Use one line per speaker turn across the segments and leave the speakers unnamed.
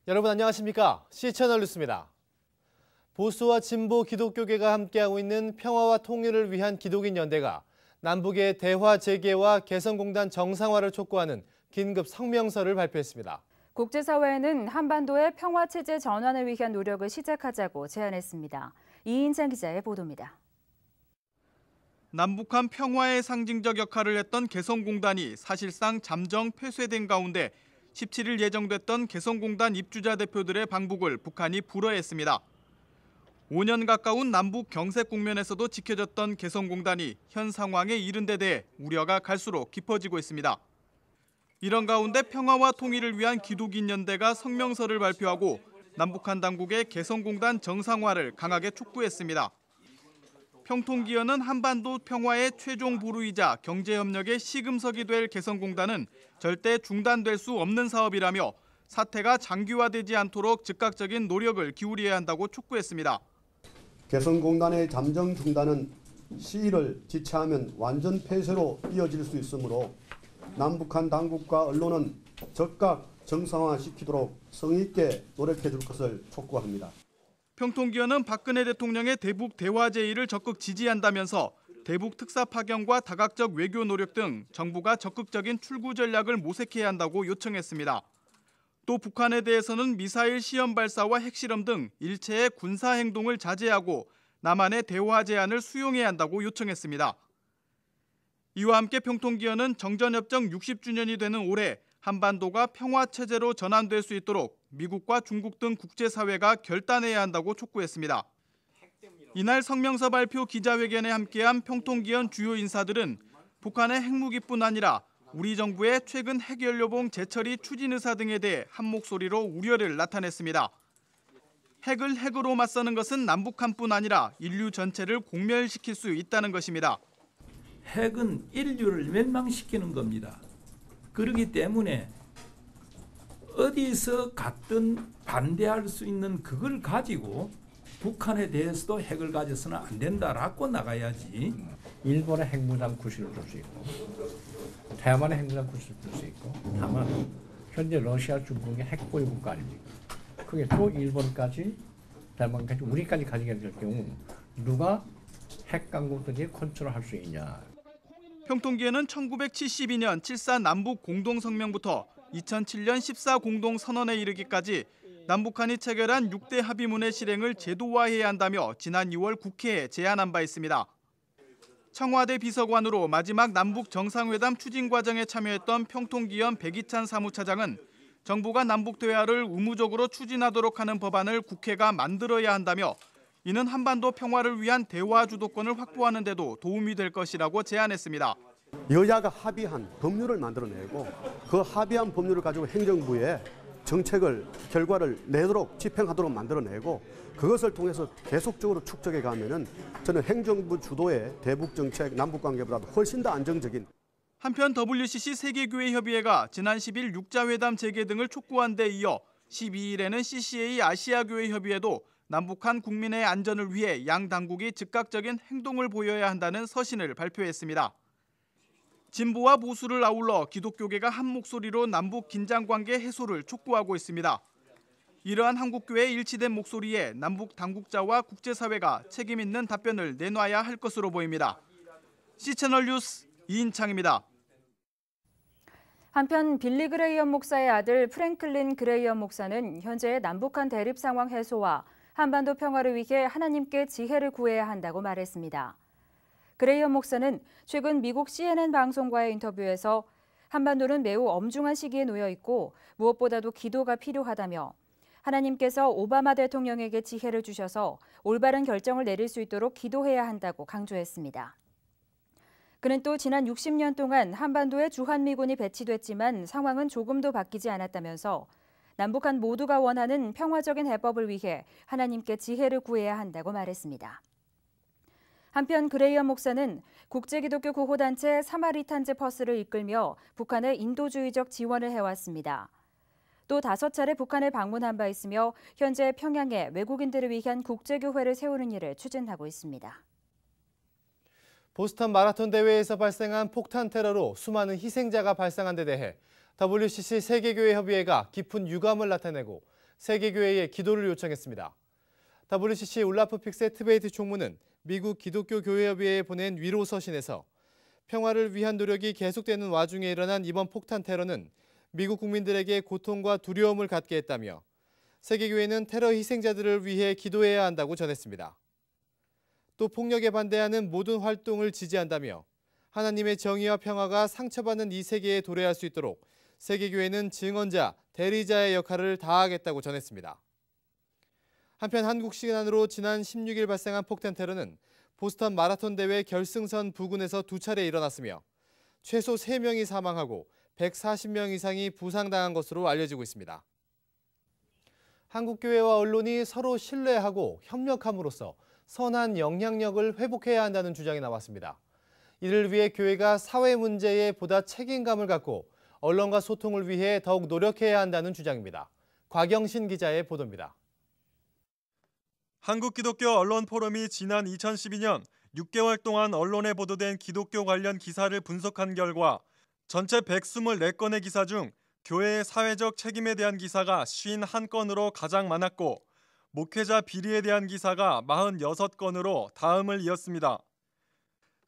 여러분 안녕하십니까? C채널 뉴스입니다. 보수와 진보 기독교계가 함께하고 있는 평화와 통일을 위한 기독인 연대가 남북의 대화 재개와 개성공단 정상화를 촉구하는 긴급 성명서를 발표했습니다.
국제사회는 한반도의 평화체제 전환을 위한 노력을 시작하자고 제안했습니다. 이인찬 기자의 보도입니다.
남북한 평화의 상징적 역할을 했던 개성공단이 사실상 잠정 폐쇄된 가운데 17일 예정됐던 개성공단 입주자 대표들의 방북을 북한이 불허했습니다. 5년 가까운 남북 경색 국면에서도 지켜졌던 개성공단이 현 상황에 이른 데 대해 우려가 갈수록 깊어지고 있습니다. 이런 가운데 평화와 통일을 위한 기독인 연대가 성명서를 발표하고 남북한 당국의 개성공단 정상화를 강하게 촉구했습니다. 평통기원은 한반도 평화의 최종 보루이자 경제협력의 시금석이 될 개성공단은 절대 중단될 수 없는 사업이라며 사태가 장기화되지 않도록 즉각적인 노력을 기울여야 한다고 촉구했습니다.
개성공단의 잠정 중단은 시일을 지체하면 완전 폐쇄로 이어질 수 있으므로 남북한 당국과 언론은 즉각 정상화시키도록 성의 있게 노력해 줄 것을 촉구합니다.
평통기원은 박근혜 대통령의 대북 대화 제의를 적극 지지한다면서 대북 특사 파견과 다각적 외교 노력 등 정부가 적극적인 출구 전략을 모색해야 한다고 요청했습니다. 또 북한에 대해서는 미사일 시험 발사와 핵실험 등 일체의 군사 행동을 자제하고 남한의 대화 제안을 수용해야 한다고 요청했습니다. 이와 함께 평통기원은 정전협정 60주년이 되는 올해 한반도가 평화체제로 전환될 수 있도록 미국과 중국 등 국제사회가 결단해야 한다고 촉구했습니다. 이날 성명서 발표 기자회견에 함께한 평통기원 주요 인사들은 북한의 핵무기뿐 아니라 우리 정부의 최근 핵연료봉 재처리 추진 의사 등에 대해 한 목소리로 우려를 나타냈습니다. 핵을 핵으로 맞서는 것은 남북한뿐 아니라 인류 전체를 공멸시킬 수 있다는 것입니다.
핵은 인류를 멸망시키는 겁니다. 그렇기 때문에 어디서 갔든 반대할 수 있는 그걸 가지고 북한에 대해서도 핵을 가져서는 안 된다라고 나가야지.
일본의 핵무장 구실을 줄 수 있고 대만의 핵무장 구실을 줄 수 있고 다만 현재 러시아, 중국의 핵보유 국가 아닙니까? 그게 또 일본까지 대만까지 우리까지 가지게 될 경우 누가 핵 강국들이 컨트롤할 수 있냐.
평통기원은 1972년 7.4 남북 공동성명부터 2007년 14 공동선언에 이르기까지 남북한이 체결한 6대 합의문의 실행을 제도화해야 한다며 지난 2월 국회에 제안한 바 있습니다. 청와대 비서관으로 마지막 남북 정상회담 추진 과정에 참여했던 평통기원 백이찬 사무차장은 정부가 남북 대화를 의무적으로 추진하도록 하는 법안을 국회가 만들어야 한다며 이는 한반도 평화를 위한 대화 주도권을 확보하는 데도 도움이 될 것이라고 제안했습니다.
여야가 합의한 법률을 만들어내고 그 합의한 법률을 가지고 행정부에 정책을 결과를 내도록 집행하도록 만들어내고 그것을 통해서 계속적으로 축적해 가면은 저는 행정부 주도의 대북 정책, 남북 관계보다도 훨씬 더 안정적인.
한편 WCC 세계교회협의회가 지난 10일 육자회담 재개 등을 촉구한 데 이어 12일에는 CCA 아시아교회협의회도 남북한 국민의 안전을 위해 양 당국이 즉각적인 행동을 보여야 한다는 서신을 발표했습니다. 진보와 보수를 아울러 기독교계가 한 목소리로 남북 긴장관계 해소를 촉구하고 있습니다. 이러한 한국교회의 일치된 목소리에 남북 당국자와 국제사회가 책임 있는 답변을 내놔야 할 것으로 보입니다. C채널 뉴스 이인창입니다.
한편 빌리 그레이엄 목사의 아들 프랭클린 그레이엄 목사는 현재의 남북한 대립 상황 해소와 한반도 평화를 위해 하나님께 지혜를 구해야 한다고 말했습니다. 그레이엄 목사는 최근 미국 CNN 방송과의 인터뷰에서 한반도는 매우 엄중한 시기에 놓여 있고 무엇보다도 기도가 필요하다며 하나님께서 오바마 대통령에게 지혜를 주셔서 올바른 결정을 내릴 수 있도록 기도해야 한다고 강조했습니다. 그는 또 지난 60년 동안 한반도에 주한미군이 배치됐지만 상황은 조금도 바뀌지 않았다면서 남북한 모두가 원하는 평화적인 해법을 위해 하나님께 지혜를 구해야 한다고 말했습니다. 한편 그레이엄 목사는 국제기독교 구호단체 사마리탄즈 퍼스를 이끌며 북한에 인도주의적 지원을 해왔습니다. 또 5차례 북한을 방문한 바 있으며 현재 평양에 외국인들을 위한 국제교회를 세우는 일을 추진하고 있습니다.
보스턴 마라톤 대회에서 발생한 폭탄 테러로 수많은 희생자가 발생한 데 대해 WCC 세계교회협의회가 깊은 유감을 나타내고 세계교회에 기도를 요청했습니다. WCC 울라프 픽세 트베이트 총무는 미국 기독교 교회협의회에 보낸 위로 서신에서 평화를 위한 노력이 계속되는 와중에 일어난 이번 폭탄 테러는 미국 국민들에게 고통과 두려움을 갖게 했다며 세계교회는 테러 희생자들을 위해 기도해야 한다고 전했습니다. 또 폭력에 반대하는 모든 활동을 지지한다며 하나님의 정의와 평화가 상처받는 이 세계에 도래할 수 있도록 세계교회는 증언자, 대리자의 역할을 다하겠다고 전했습니다. 한편 한국 시간으로 지난 16일 발생한 폭탄 테러는 보스턴 마라톤 대회 결승선 부근에서 2차례 일어났으며 최소 3명이 사망하고 140명 이상이 부상당한 것으로 알려지고 있습니다. 한국교회와 언론이 서로 신뢰하고 협력함으로써 선한 영향력을 회복해야 한다는 주장이 나왔습니다. 이를 위해 교회가 사회 문제에 보다 책임감을 갖고 언론과 소통을 위해 더욱 노력해야 한다는 주장입니다. 곽영신 기자의 보도입니다.
한국기독교 언론포럼이 지난 2012년 6개월 동안 언론에 보도된 기독교 관련 기사를 분석한 결과 전체 124건의 기사 중 교회의 사회적 책임에 대한 기사가 51건으로 가장 많았고 목회자 비리에 대한 기사가 46건으로 다음을 이었습니다.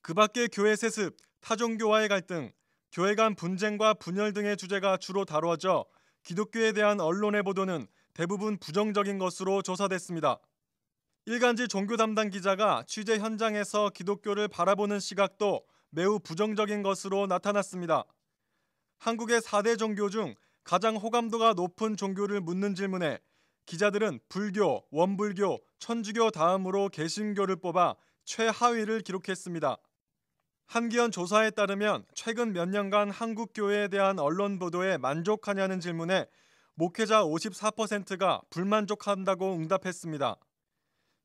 그 밖에 교회 세습, 타종교와의 갈등, 교회 간 분쟁과 분열 등의 주제가 주로 다루어져 기독교에 대한 언론의 보도는 대부분 부정적인 것으로 조사됐습니다. 일간지 종교 담당 기자가 취재 현장에서 기독교를 바라보는 시각도 매우 부정적인 것으로 나타났습니다. 한국의 4대 종교 중 가장 호감도가 높은 종교를 묻는 질문에 기자들은 불교, 원불교, 천주교 다음으로 개신교를 뽑아 최하위를 기록했습니다. 한기현 조사에 따르면 최근 몇 년간 한국 교회에 대한 언론 보도에 만족하냐는 질문에 목회자 54%가 불만족한다고 응답했습니다.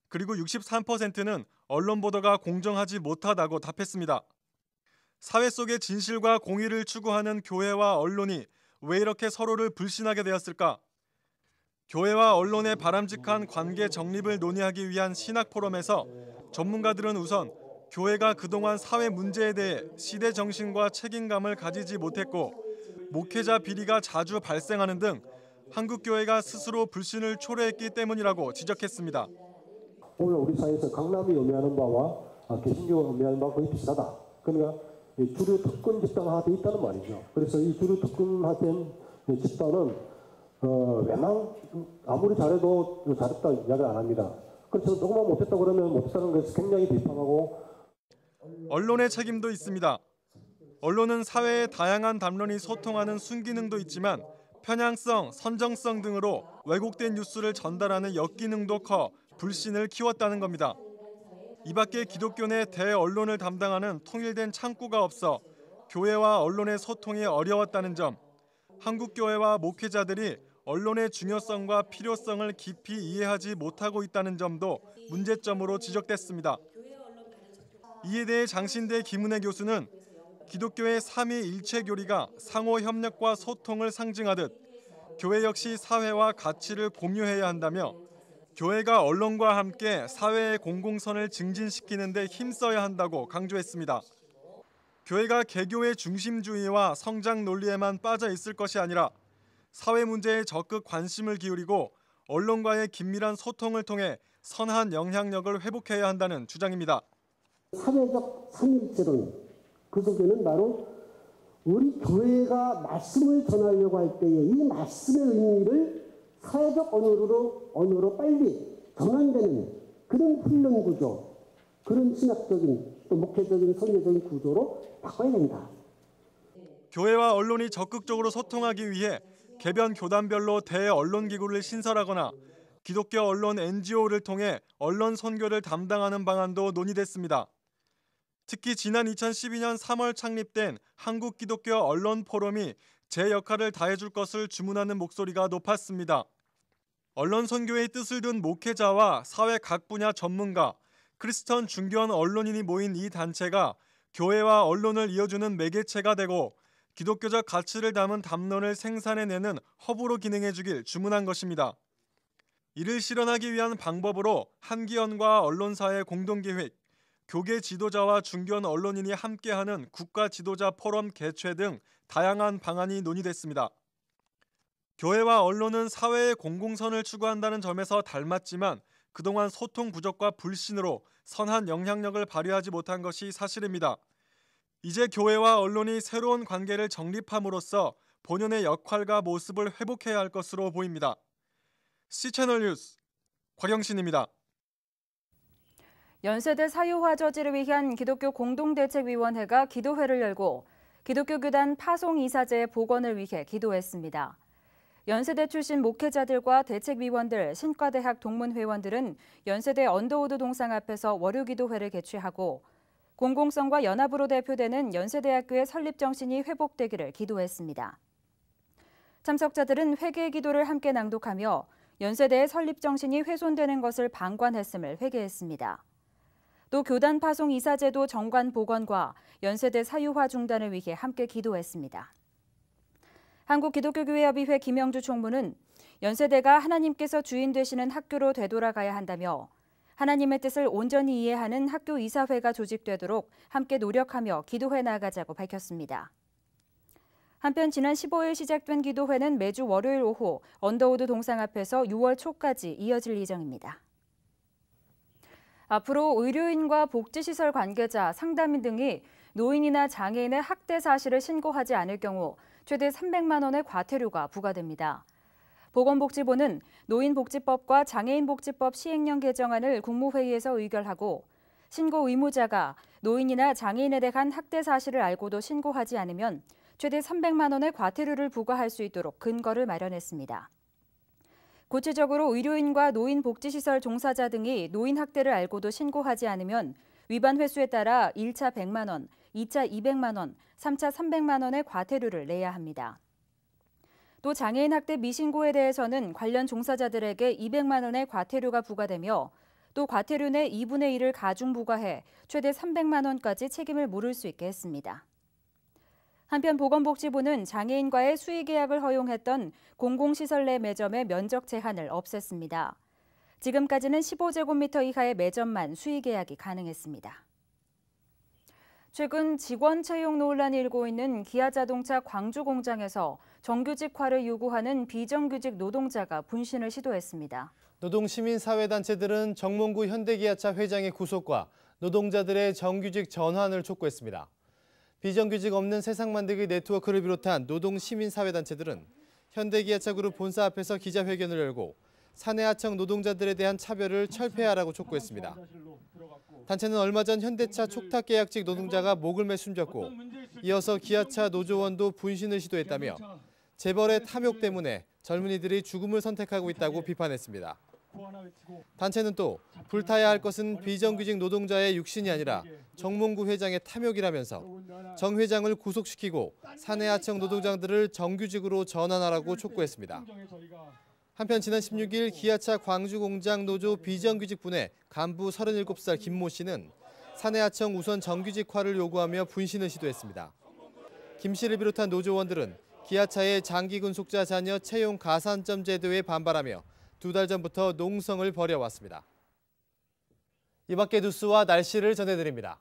그리고 63%는 언론 보도가 공정하지 못하다고 답했습니다. 사회 속의 진실과 공의를 추구하는 교회와 언론이 왜 이렇게 서로를 불신하게 되었을까? 교회와 언론의 바람직한 관계 정립을 논의하기 위한 신학 포럼에서 전문가들은 우선 교회가 그동안 사회 문제에 대해 시대 정신과 책임감을 가지지 못했고 목회자 비리가 자주 발생하는 등 한국 교회가 스스로 불신을 초래했기 때문이라고 지적했습니다.
오늘 우리 사회에서 강남이 의미하는 바와 개신교가 의미하는 바와 거의 비슷하다. 그러니까 주류 특권 집단화되어 있다는 말이죠. 그래서 이 주류 특권화된 집단은 웬만 아무리 잘해도 잘했다 이야기를 안 합니다. 그래서 조금만 못했다 그러면 못했다는 것을 굉장히 비판하고.
언론의 책임도 있습니다. 언론은 사회의 다양한 담론이 소통하는 순기능도 있지만 편향성, 선정성 등으로 왜곡된 뉴스를 전달하는 역기능도 커 불신을 키웠다는 겁니다. 이 밖에 기독교 내 대언론을 담당하는 통일된 창구가 없어 교회와 언론의 소통이 어려웠다는 점, 한국 교회와 목회자들이 언론의 중요성과 필요성을 깊이 이해하지 못하고 있다는 점도 문제점으로 지적됐습니다. 이에 대해 장신대 김은혜 교수는 기독교의 삼위일체 교리가 상호 협력과 소통을 상징하듯 교회 역시 사회와 가치를 공유해야 한다며 교회가 언론과 함께 사회의 공공선을 증진시키는 데 힘써야 한다고 강조했습니다. 교회가 개교의 중심주의와 성장 논리에만 빠져 있을 것이 아니라 사회 문제에 적극 관심을 기울이고 언론과의 긴밀한 소통을 통해 선한 영향력을 회복해야 한다는 주장입니다.
사회적 삼위일체론, 그 속에는 바로 우리 교회가 말씀을 전하려고 할 때에 이 말씀의 의미를 사회적 언어로 빨리 전환되는 그런 훈련 구조, 그런 신학적인 또 목회적인 선교적인 구조로 바꿔야 된다.
교회와 언론이 적극적으로 소통하기 위해 개변 교단별로 대언론기구를 신설하거나 기독교 언론 NGO를 통해 언론 선교를 담당하는 방안도 논의됐습니다. 특히 지난 2012년 3월 창립된 한국기독교 언론포럼이 제 역할을 다해줄 것을 주문하는 목소리가 높았습니다. 언론 선교의 뜻을 둔 목회자와 사회 각 분야 전문가, 크리스천 중견 언론인이 모인 이 단체가 교회와 언론을 이어주는 매개체가 되고 기독교적 가치를 담은 담론을 생산해내는 허브로 기능해주길 주문한 것입니다. 이를 실현하기 위한 방법으로 한기현과 언론사의 공동기획, 교계 지도자와 중견 언론인이 함께하는 국가 지도자 포럼 개최 등 다양한 방안이 논의됐습니다. 교회와 언론은 사회의 공공선을 추구한다는 점에서 닮았지만 그동안 소통 부족과 불신으로 선한 영향력을 발휘하지 못한 것이 사실입니다. 이제 교회와 언론이 새로운 관계를 정립함으로써 본연의 역할과 모습을 회복해야 할 것으로 보입니다. C채널 뉴스 곽영신입니다.
연세대 사유화 저지를 위한 기독교 공동대책위원회가 기도회를 열고 기독교 교단 파송 이사제의 복원을 위해 기도했습니다. 연세대 출신 목회자들과 대책위원들, 신과대학 동문회원들은 연세대 언더우드 동상 앞에서 월요기도회를 개최하고 공공성과 연합으로 대표되는 연세대학교의 설립 정신이 회복되기를 기도했습니다. 참석자들은 회개의 기도를 함께 낭독하며 연세대의 설립 정신이 훼손되는 것을 방관했음을 회개했습니다. 또 교단 파송 이사제도 정관 복원과 연세대 사유화 중단을 위해 함께 기도했습니다. 한국기독교교회협의회 김영주 총무는 연세대가 하나님께서 주인 되시는 학교로 되돌아가야 한다며 하나님의 뜻을 온전히 이해하는 학교 이사회가 조직되도록 함께 노력하며 기도해 나가자고 밝혔습니다. 한편 지난 15일 시작된 기도회는 매주 월요일 오후 언더우드 동상 앞에서 6월 초까지 이어질 예정입니다. 앞으로 의료인과 복지시설 관계자, 상담인 등이 노인이나 장애인의 학대 사실을 신고하지 않을 경우 최대 300만 원의 과태료가 부과됩니다. 보건복지부는 노인복지법과 장애인복지법 시행령 개정안을 국무회의에서 의결하고 신고 의무자가 노인이나 장애인에 대한 학대 사실을 알고도 신고하지 않으면 최대 300만 원의 과태료를 부과할 수 있도록 근거를 마련했습니다. 구체적으로 의료인과 노인복지시설 종사자 등이 노인 학대를 알고도 신고하지 않으면 위반 횟수에 따라 1차 100만 원, 2차 200만 원, 3차 300만 원의 과태료를 내야 합니다. 또 장애인 학대 미신고에 대해서는 관련 종사자들에게 200만 원의 과태료가 부과되며 또 과태료 내 2분의 1을 가중 부과해 최대 300만 원까지 책임을 물을 수 있게 했습니다. 한편 보건복지부는 장애인과의 수의계약을 허용했던 공공시설 내 매점의 면적 제한을 없앴습니다. 지금까지는 15제곱미터 이하의 매점만 수의계약이 가능했습니다. 최근 직원 채용 논란이 일고 있는 기아자동차 광주 공장에서 정규직화를 요구하는 비정규직 노동자가 분신을 시도했습니다.
노동시민사회단체들은 정몽구 현대기아차 회장의 구속과 노동자들의 정규직 전환을 촉구했습니다. 비정규직 없는 세상 만들기 네트워크를 비롯한 노동시민사회단체들은 현대기아차 그룹 본사 앞에서 기자회견을 열고 사내하청 노동자들에 대한 차별을 철폐하라고 촉구했습니다. 단체는 얼마 전 현대차 촉탁계약직 노동자가 목을 매 숨졌고 이어서 기아차 노조원도 분신을 시도했다며 재벌의 탐욕 때문에 젊은이들이 죽음을 선택하고 있다고 비판했습니다. 단체는 또 불타야 할 것은 비정규직 노동자의 육신이 아니라 정몽구 회장의 탐욕이라면서 정 회장을 구속시키고 사내하청 노동자들을 정규직으로 전환하라고 촉구했습니다. 한편 지난 16일 기아차 광주공장 노조 비정규직분의 간부 37살 김모 씨는 사내하청 우선 정규직화를 요구하며 분신을 시도했습니다. 김 씨를 비롯한 노조원들은 기아차의 장기 근속자 자녀 채용 가산점 제도에 반발하며 2달 전부터 농성을 벌여왔습니다. 이 밖의 뉴스와 날씨를 전해드립니다.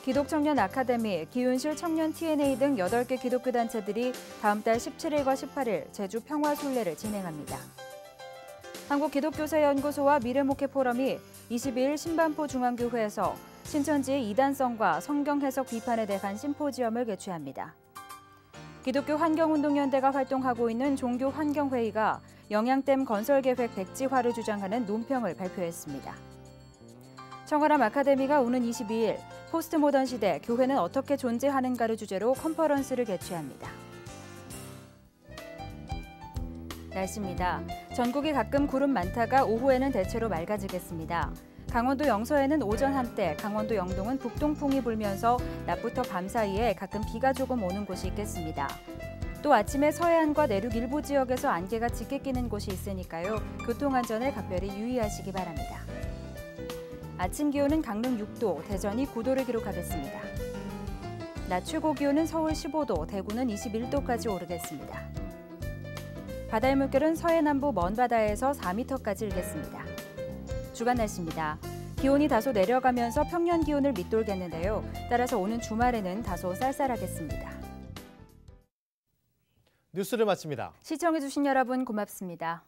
기독청년 아카데미, 기윤실 청년 TNA 등 8개 기독교 단체들이 다음 달 17일과 18일 제주 평화순례를 진행합니다. 한국기독교사연구소와 미래목회 포럼이 22일 신반포 중앙교회에서 신천지의 이단성과 성경 해석 비판에 대한 심포지엄을 개최합니다. 기독교 환경운동연대가 활동하고 있는 종교환경회의가 영양댐 건설계획 백지화를 주장하는 논평을 발표했습니다. 청아람 아카데미가 오는 22일 포스트모던 시대 교회는 어떻게 존재하는가를 주제로 컨퍼런스를 개최합니다. 날씨입니다. 전국이 가끔 구름 많다가 오후에는 대체로 맑아지겠습니다. 강원도 영서에는 오전 한때, 강원도 영동은 북동풍이 불면서 낮부터 밤 사이에 가끔 비가 조금 오는 곳이 있겠습니다. 또 아침에 서해안과 내륙 일부 지역에서 안개가 짙게 끼는 곳이 있으니까요. 교통안전에 각별히 유의하시기 바랍니다. 아침 기온은 강릉 6도, 대전이 9도를 기록하겠습니다. 낮 최고 기온은 서울 15도, 대구는 21도까지 오르겠습니다. 바다의 물결은 서해 남부 먼 바다에서 4m까지 일겠습니다. 주간 날씨입니다. 기온이 다소 내려가면서 평년 기온을 밑돌겠는데요. 따라서 오는 주말에는 다소 쌀쌀하겠습니다.
뉴스를 마칩니다.
시청해주신 여러분 고맙습니다.